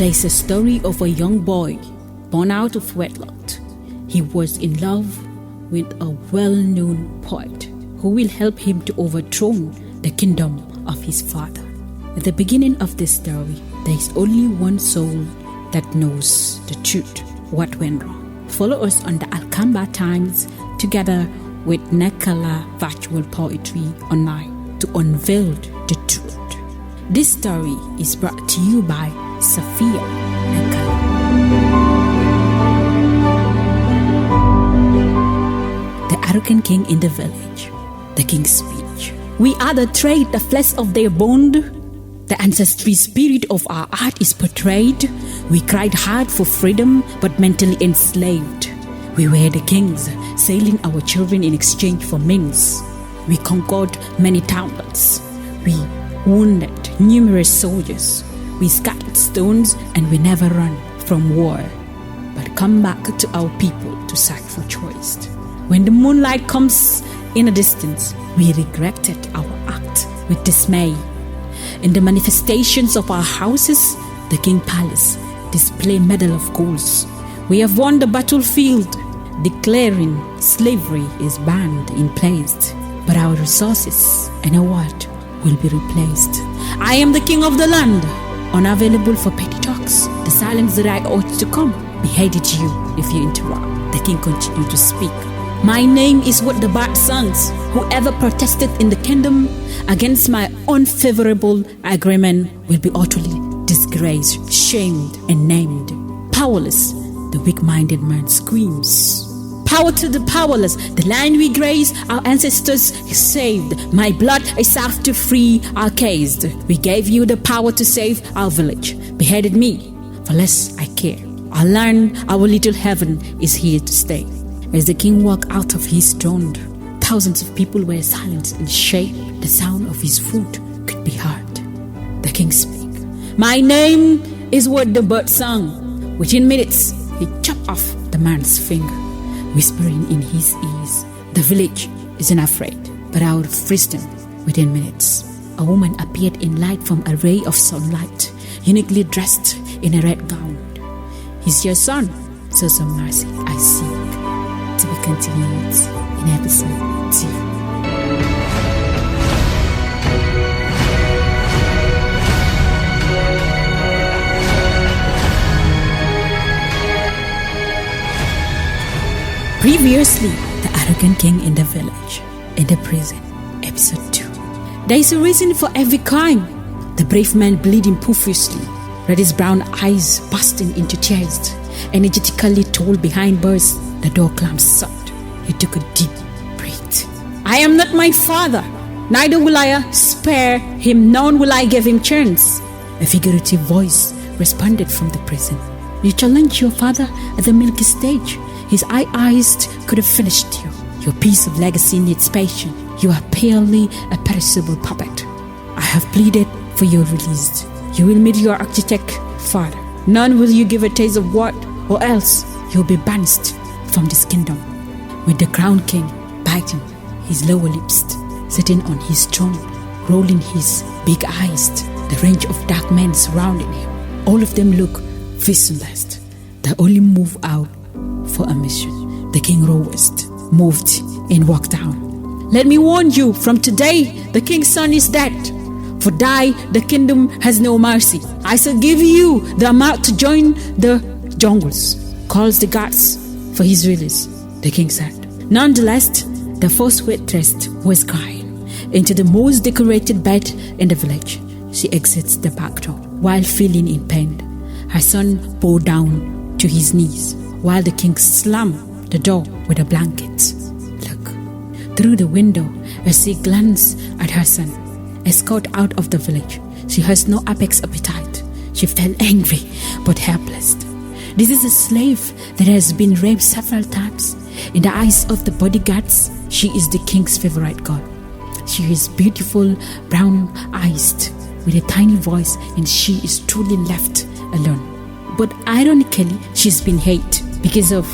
There is a story of a young boy born out of wedlock. He was in love with a well-known poet who will help him to overthrow the kingdom of his father. At the beginning of this story, there is only one soul that knows the truth, what went wrong. Follow us on the Alkamba Times together with Nakala Virtual Poetry Online to unveil the truth. This story is brought to you by Saffiyah Nakala. The arrogant king in the village. The king's speech. We are the trade, the flesh of their bond. The ancestry spirit of our art is portrayed. We cried hard for freedom, but mentally enslaved. We were the kings, selling our children in exchange for mings. We conquered many towns. We wounded numerous soldiers. We scattered stones and we never run from war, but come back to our people to search for choice. When the moonlight comes in a distance, we regretted our act with dismay. In the manifestations of our houses, the King Palace display medal of golds. We have won the battlefield, declaring slavery is banned in place, but our resources and our word will be replaced. I am the king of the land, unavailable for petty talks. The silence that I ought to come beheaded you if you interrupt. The king continued to speak. My name is what the bird sings. Whoever protested in the kingdom against my unfavorable agreement will be utterly disgraced, shamed, and named. Powerless, the weak-minded man screams. Power to the powerless, the land we graze, our ancestors saved. My blood is out to free our case. We gave you the power to save our village. Beheaded me, for less I care. Our land, our little heaven is here to stay. As the king walked out of his throne, thousands of people were silent in shame. The sound of his foot could be heard. The king spoke. My name is what the bird sang. Within minutes, he chopped off the man's finger, whispering in his ears, the village isn't afraid, but I will freeze them within minutes. A woman appeared in light from a ray of sunlight, uniquely dressed in a red gown. He's your son, so some mercy I seek. To be continued in episode 2. Previously, the arrogant king in the village, in the prison, episode 2. There is a reason for every crime. The brave man bleeding profusely, red his brown eyes bursting into tears, energetically told behind bars. The door clamped shut. He took a deep breath. I am not my father. Neither will I spare him, nor will I give him chance. A figurative voice responded from the prison. You challenged your father at the milky stage. His eyes could have finished you. Your piece of legacy needs patience. You are purely a perishable puppet. I have pleaded for your release. You will meet your architect father. None will you give a taste of what, or else you'll be banished from this kingdom. With the crowned king biting his lower lips, sitting on his throne, rolling his big eyes, the range of dark men surrounding him. All of them look visionless. They only move out for a mission. The king rose, moved, and walked down. Let me warn you, from today, the king's son is dead. For thy, the kingdom has no mercy. I shall give you the amount to join the jungles. Calls the guards for his release, the king said. Nonetheless, the first waitress was crying. Into the most decorated bed in the village, she exits the back door while feeling in pain. Her son bowed down to his knees while the king slammed the door with a blanket. Look through the window as she glanced at her son, escorted out of the village. She has no apex appetite. She felt angry but helpless. This is a slave that has been raped several times. In the eyes of the bodyguards, she is the king's favorite girl. She is beautiful, brown-eyed, with a tiny voice, and she is truly left alone. But ironically, she's been hated because of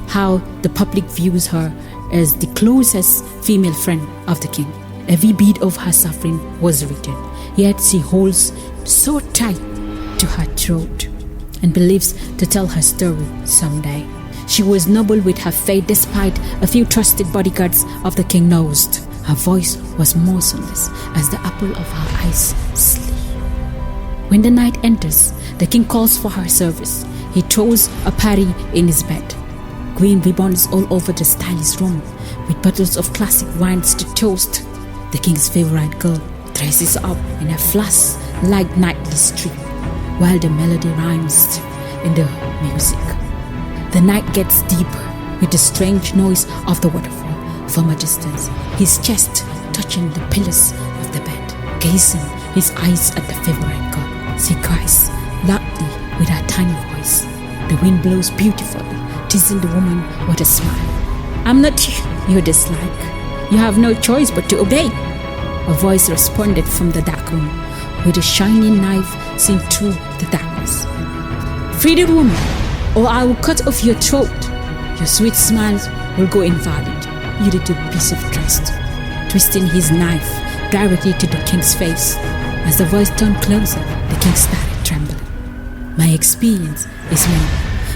how the public views her as the closest female friend of the king. Every beat of her suffering was written, yet she holds so tight to her throat. and believes to tell her story someday. She was noble with her faith despite a few trusted bodyguards of the king nosed. Her voice was motionless as the apple of her eyes sleep. When the night enters, the king calls for her service. He throws a party in his bed. Green ribbons all over the stylish room, with bottles of classic wines to toast. The king's favorite girl dresses up in a flash-like nightly stream, while the melody rhymes in the music. The night gets deeper with the strange noise of the waterfall from a distance, his chest touching the pillars of the bed. Gazing his eyes at the favorite girl, she cries loudly with her tiny voice. The wind blows beautifully, teasing the woman with a smile. "I'm not your dislike. You have no choice but to obey." A voice responded from the dark room, with a shining knife seen through the darkness. "Free the woman, or I will cut off your throat. Your sweet smiles will go invalid, you little piece of trust." Twisting his knife directly to the king's face. As the voice turned closer, the king started trembling. "My experience is mine.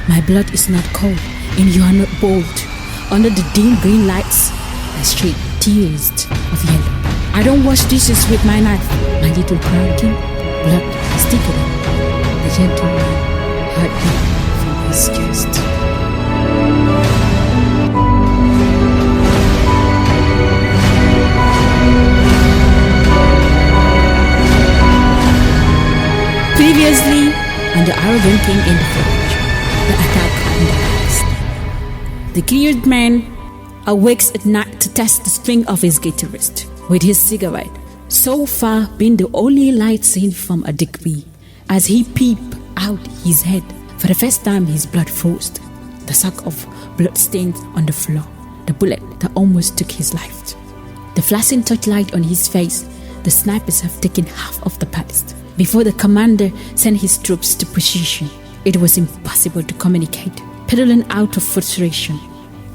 My blood is not cold, and you are not bold." Under the dim green lights, I shed tears of yellow. "I don't wash dishes with my knife, my little crown king. Blood is thicker than the gentleman heard me from his chest." Previously, on the arrogant king in the village, the attack on the palace. The cleared man awakes at night to test the strength of his guitarist with his cigarette, so far being the only light seen from a degree. As he peeped out his head, for the first time his blood froze. The sack of blood stains on the floor, the bullet that almost took his life. The flashing torchlight on his face, the snipers have taken half of the palace. Before the commander sent his troops to position, it was impossible to communicate. Pedaling out of frustration,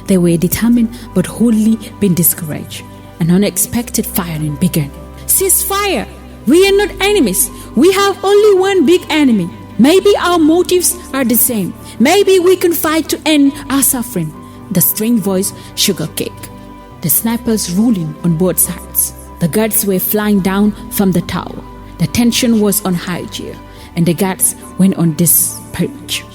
they were determined but wholly been discouraged. An unexpected firing began. "Cease fire! We are not enemies. We have only one big enemy. Maybe our motives are the same. Maybe we can fight to end our suffering." The strange voice shook a cake. The snipers rolling on both sides. The guards were flying down from the tower. The tension was on high gear, and the guards went on this perch.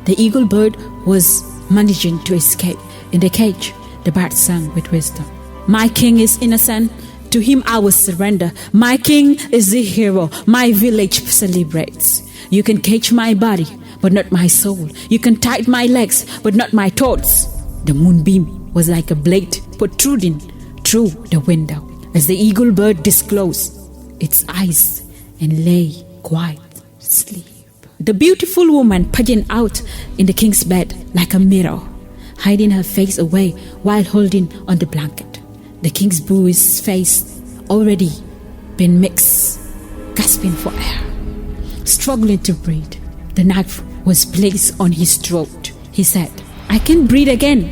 The eagle bird was managing to escape. In the cage, the bird sang with wisdom. "My king is innocent. To him I will surrender. My king is the hero. My village celebrates. You can cage my body, but not my soul. You can tie my legs, but not my thoughts." The moonbeam was like a blade protruding through the window as the eagle bird disclosed its eyes and lay quiet asleep. The beautiful woman pageant out in the king's bed like a mirror, hiding her face away while holding on the blanket. The king's bruised face already been mixed, gasping for air, struggling to breathe. The knife was placed on his throat. He said, "I can breathe again.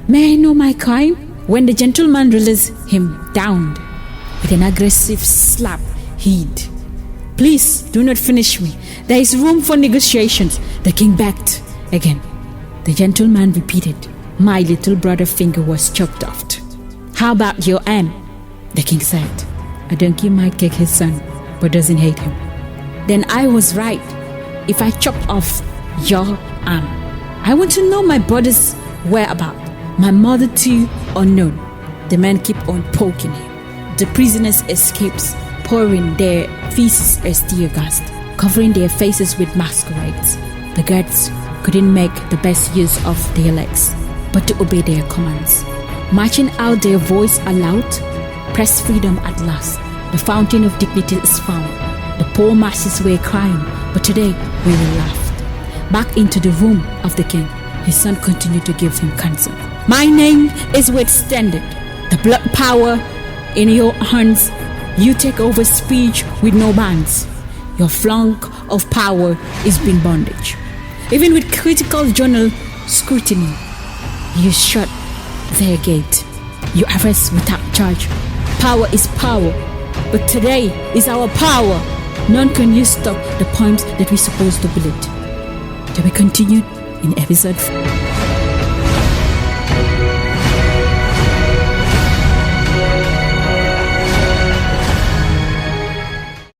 May I know my crime?" When the gentleman released him down with an aggressive slap, he'd, "Please do not finish me. There is room for negotiations." The king begged again. The gentleman repeated, "My little brother's finger was chopped off. How about your arm?" The king said, "A donkey might kick his son, but doesn't hate him." "Then I was right. If I chopped off your arm, I want to know my brother's whereabouts. My mother too, unknown." The man kept on poking him. The prisoners escaped, pouring their feces as tear gas, covering their faces with masquerades. The guards couldn't make the best use of their legs, but to obey their commands. Marching out their voice aloud, press freedom at last. The fountain of dignity is found. The poor masses were crying, but today we will laugh. Back into the room of the king, his son continued to give him counsel. "My name is withstanded. The blood power in your hands. You take over speech with no bands. Your flank of power is being bondage. Even with critical journal scrutiny, you shut their gate. You arrest without charge. Power is power, but today is our power. None can you stop the poems that we're supposed to build." To be continued in episode 4.